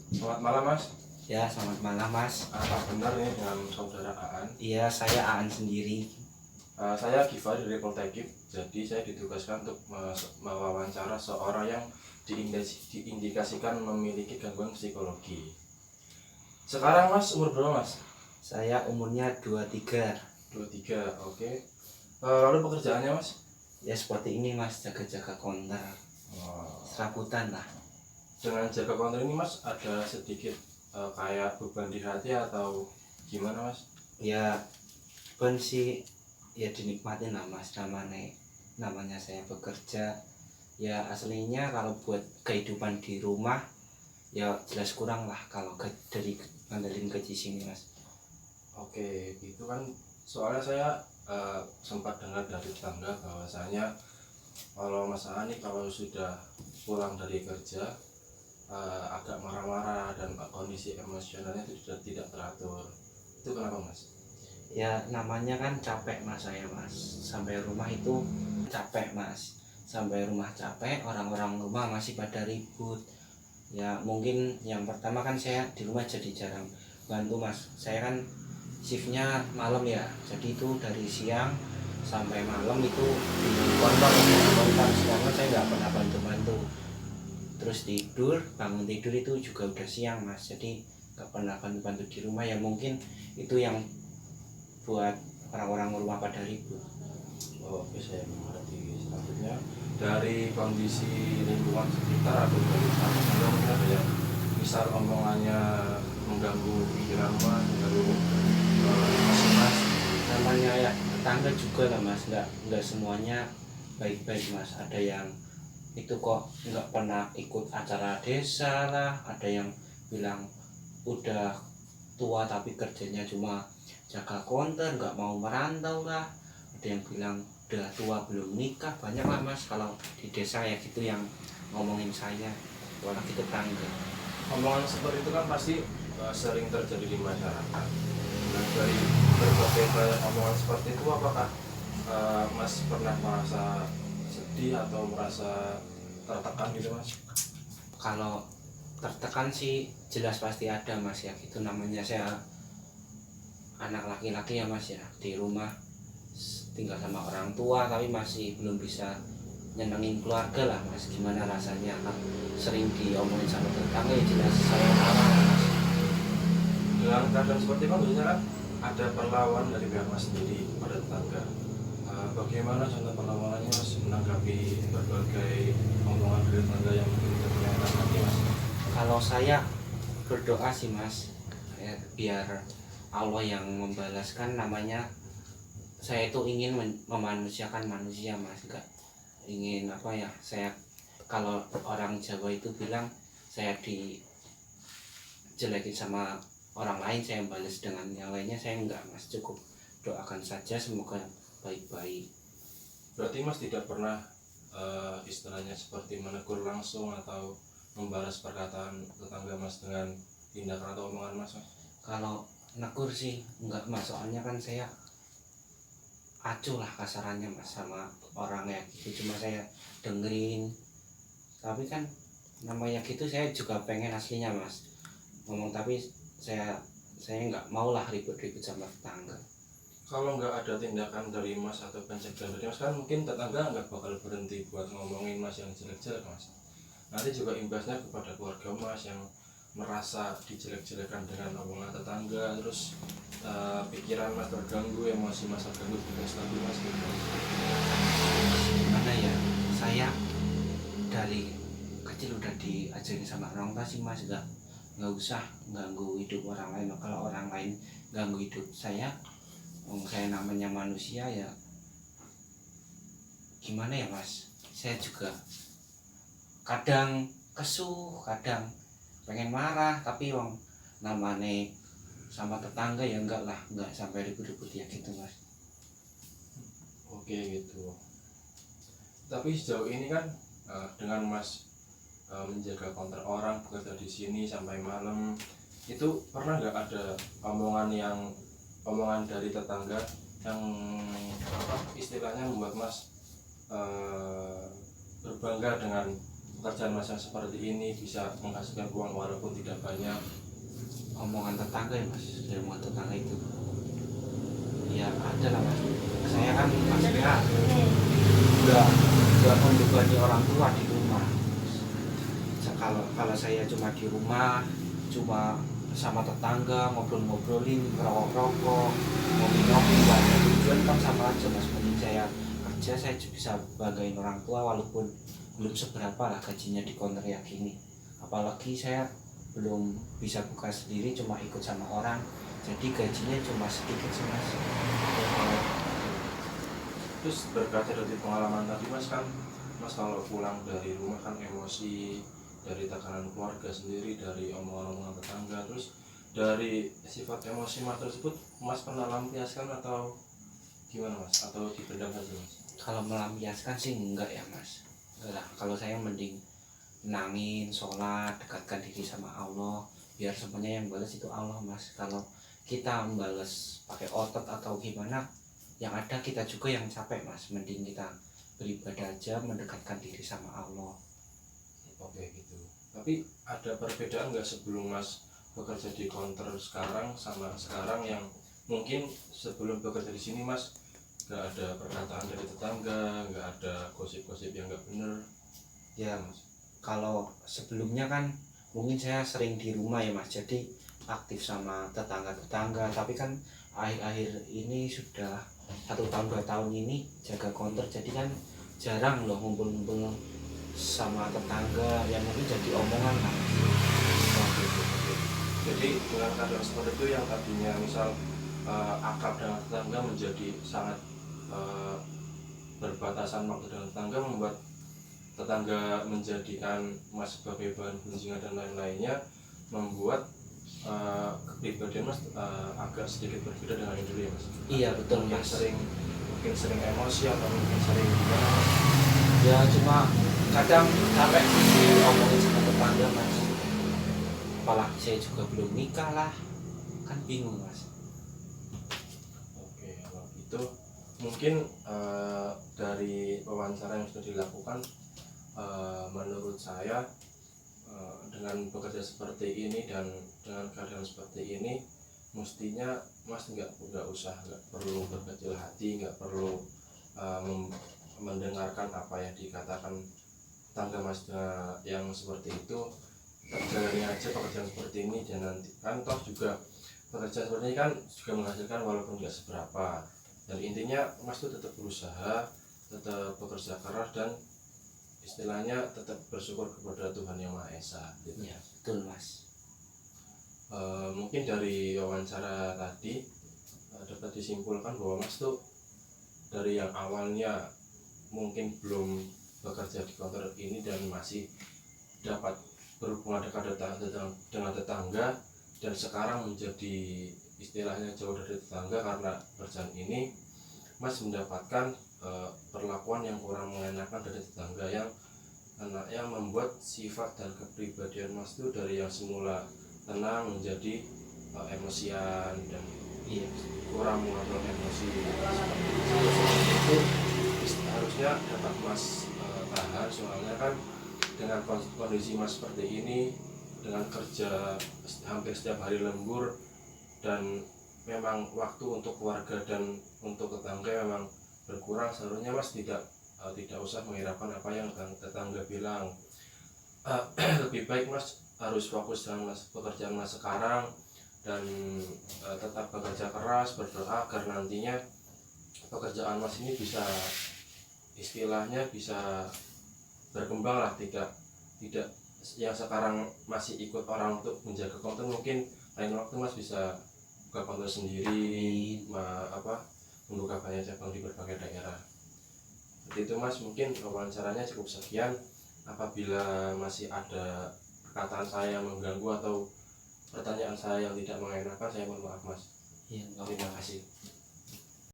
Selamat malam Mas. Ya, selamat malam Mas. Apa benar nih dengan saudara Aan? Iya, saya Aan sendiri. Saya Giva dari Poltekip. Jadi saya ditugaskan untuk mewawancara seorang yang diindikasikan memiliki gangguan psikologi. Sekarang Mas umur berapa Mas? Saya umurnya 23. 23, oke. Lalu pekerjaannya Mas? Ya seperti ini Mas, jaga-jaga konter. Serabutan lah. Dengan jaga konter ini Mas ada sedikit kayak beban di hati atau gimana Mas? Ya, pun sih ya dinikmatin lah Mas, namanya saya bekerja. Ya aslinya kalau buat kehidupan di rumah ya jelas kurang lah kalau dari ngandelin gaji sini Mas. Oke, itu kan soalnya saya sempat dengar dari tetangga bahwasanya kalau Mas Ani kalau sudah pulang dari kerja agak marah-marah dan kondisi emosionalnya itu sudah tidak teratur. Itu kenapa Mas? Ya namanya kan capek Mas, saya Mas sampai rumah itu capek Mas, sampai rumah capek, orang-orang rumah masih pada ribut. Ya mungkin yang pertama kan saya di rumah jadi jarang bantu Mas, saya kan shiftnya malam ya, jadi itu dari siang sampai malam itu di kontor sedangkan saya nggak pernah bantu-bantu. Terus bangun tidur itu juga udah siang Mas, jadi nggak pernah bantu-bantu di rumah. Ya mungkin itu yang buat orang-orang rumah pada ribut. Oke, saya mengerti. Selanjutnya dari kondisi lingkungan sekitar atau dari tetangga mungkin ada yang misal omongannya mengganggu pikiran Mas, mengganggu emosi Mas. Namanya ya tetangga juga lah Mas, nggak semuanya baik-baik Mas. Ada yang itu kok nggak pernah ikut acara desa lah, ada yang bilang udah tua tapi kerjanya cuma jaga konter, nggak mau merantau lah. Ada yang bilang udah tua belum nikah, banyak lah Mas kalau di desa ya gitu yang ngomongin saya, apalagi tetangga. Omongan seperti itu kan pasti sering terjadi di masyarakat. Nah, dari berbagai banyak omongan seperti itu, apakah Mas pernah merasa sedih atau merasa tertekan gitu Mas? Kalau tertekan sih jelas pasti ada Mas, ya gitu namanya saya anak laki-laki ya Mas, ya di rumah tinggal sama orang tua tapi masih belum bisa nyenengin keluarga lah Mas. Gimana rasanya kan sering diomongin sama tetangga, ya jelas saya marah Mas. Dengan keadaan seperti itu biasanya kan ada perlawanan dari pihak Mas sendiri pada tetangga. Bagaimana contoh perlawanannya Mas menanggapi berbagai omongan dari tetangga yang mungkin tidak menyenangkan hati Mas? Kalau saya berdoa sih Mas, ya, biar Allah yang membalaskan. Namanya saya itu ingin memanusiakan manusia Mas, enggak ingin apa ya, saya kalau orang Jawa itu bilang saya dijelekin sama orang lain saya balas dengan yang lainnya, saya enggak Mas, cukup doakan saja semoga baik-baik. Berarti Mas tidak pernah istilahnya seperti menegur langsung atau membalas perkataan tetangga Mas dengan tindakan atau omongan Mas? Kalau negur sih enggak Mas, soalnya kan saya acuh lah kasarannya Mas sama orangnya gitu, cuma saya dengerin. Tapi kan namanya gitu saya juga pengen aslinya Mas ngomong, tapi saya nggak mau lah ribut-ribut sama tetangga. Kalau nggak ada tindakan dari Mas atau pencegahan dari Mas kan mungkin tetangga nggak bakal berhenti buat ngomongin Mas yang jelek-jelek Mas. Nanti juga imbasnya kepada keluarga Mas yang merasa dijelek-jelekan dengan omongan tetangga, terus pikiran Mas terganggu, emosi Mas terganggu, tidak stabil Mas gitu. Gimana ya, saya dari kecil udah diajarin sama orang tua sih Mas, nggak usah ganggu hidup orang lain. Kalau orang lain ganggu hidup saya namanya manusia ya gimana ya Mas, saya juga kadang kesuh, kadang pengen marah, tapi namanya sama tetangga ya enggak sampai ribut-ribut ya gitu Mas. Oke gitu. Tapi sejauh ini kan dengan Mas menjaga konter orang bekerja di sini sampai malam, itu pernah nggak ada omongan dari tetangga yang istilahnya membuat Mas berbangga dengan pekerjaan mas yang seperti ini bisa menghasilkan uang walaupun tidak banyak? Omongan tetangga ya mas, dari omongan tetangga itu ya ada lah mas. Saya kan maksudnya udah membebani orang tua di rumah. Kalau saya cuma di rumah, cuma sama tetangga ngobrol-ngobrolin, ngerokok-rokok, ngopi-ngopi, gak ada tujuan, kan sama aja mas. Mending saya kerja, saya bisa banggain orang tua walaupun belum seberapa lah gajinya di counter ya gini. Apalagi saya belum bisa buka sendiri, cuma ikut sama orang, jadi gajinya cuma sedikit sih mas. Terus berkaca dari pengalaman tadi mas, kan mas kalau pulang dari rumah kan emosi dari tekanan keluarga sendiri, dari omongan-omongan tetangga, terus dari sifat emosi mas tersebut mas pernah lampiaskan atau gimana mas, atau dipendam saja mas? Kalau melampiaskan sih enggak ya mas, enggak lah. Kalau saya mending nangin, sholat, dekatkan diri sama Allah, biar semuanya yang balas itu Allah mas. Kalau kita membalas pakai otot atau gimana, yang ada kita juga yang capek mas. Mending kita beribadah aja, mendekatkan diri sama Allah. Oke gitu. Tapi ada perbedaan nggak sebelum mas bekerja di counter sekarang sama sekarang, yang mungkin sebelum bekerja di sini mas nggak ada perkataan dari tetangga, nggak ada gosip-gosip yang nggak bener Ya mas? kalau sebelumnya kan mungkin saya sering di rumah ya mas, jadi aktif sama tetangga-tetangga. Tapi kan akhir-akhir ini sudah 1 tahun 2 tahun ini jaga counter, jadi kan jarang loh ngumpul-ngumpul sama tetangga, yang mungkin jadi omongan lah. Jadi dengan keadaan seperti itu yang tadinya misal akrab dengan tetangga menjadi sangat berbatasan waktu dengan tetangga, membuat tetangga menjadikan mas sebagai bahan gunjingan dan lain-lainnya, membuat kepribadian mas agak sedikit berbeda dengan yang dulu ya mas? Iya betul Mungkin mas. mungkin sering emosi atau mungkin sering gimana mas? Ya cuma kadang capek sih diomongin sama tetangga mas, apalagi saya juga belum nikah lah, kan bingung mas. Oke, kalau itu mungkin dari wawancara yang sudah dilakukan, menurut saya dengan bekerja seperti ini dan dengan keadaan seperti ini, mestinya mas nggak perlu berkecil hati, nggak perlu mendengarkan apa yang dikatakan tangga mas yang seperti itu. Jalani aja pekerjaan seperti ini, dan nanti kan toh juga pekerjaan seperti ini kan juga menghasilkan walaupun nggak seberapa, dan intinya mas tuh tetap berusaha, tetap bekerja keras, dan istilahnya tetap bersyukur kepada Tuhan Yang Maha Esa gitu. Ya betul mas. Mungkin dari wawancara tadi dapat disimpulkan bahwa mas tuh dari yang awalnya mungkin belum bekerja di kantor ini dan masih dapat berhubungan dekat dengan tetangga, dan sekarang menjadi istilahnya jauh dari tetangga karena pekerjaan ini, mas mendapatkan perlakuan yang kurang mengenakan dari tetangga, yang membuat sifat dan kepribadian mas itu dari yang semula tenang menjadi emosian dan Iya kurang mengontrol emosi. Itu harusnya dapat mas tahan, soalnya kan dengan kondisi mas seperti ini, dengan kerja hampir setiap hari lembur, dan memang waktu untuk keluarga dan untuk tetangga memang berkurang, seharusnya mas tidak usah menghiraukan apa yang tetangga bilang. Lebih baik mas harus fokus dengan pekerjaan mas sekarang, dan tetap bekerja keras, berdoa agar nantinya pekerjaan mas ini bisa istilahnya bisa berkembang lah, tidak yang sekarang masih ikut orang untuk menjaga konten, mungkin lain waktu mas bisa buka konten sendiri, membuka banyak cabang di berbagai daerah. Seperti itu mas, mungkin wawancaranya cukup sekian. Apabila masih ada perkataan saya yang mengganggu atau pertanyaan saya yang tidak mengenakan, saya mohon maaf mas. iya, terima kasih.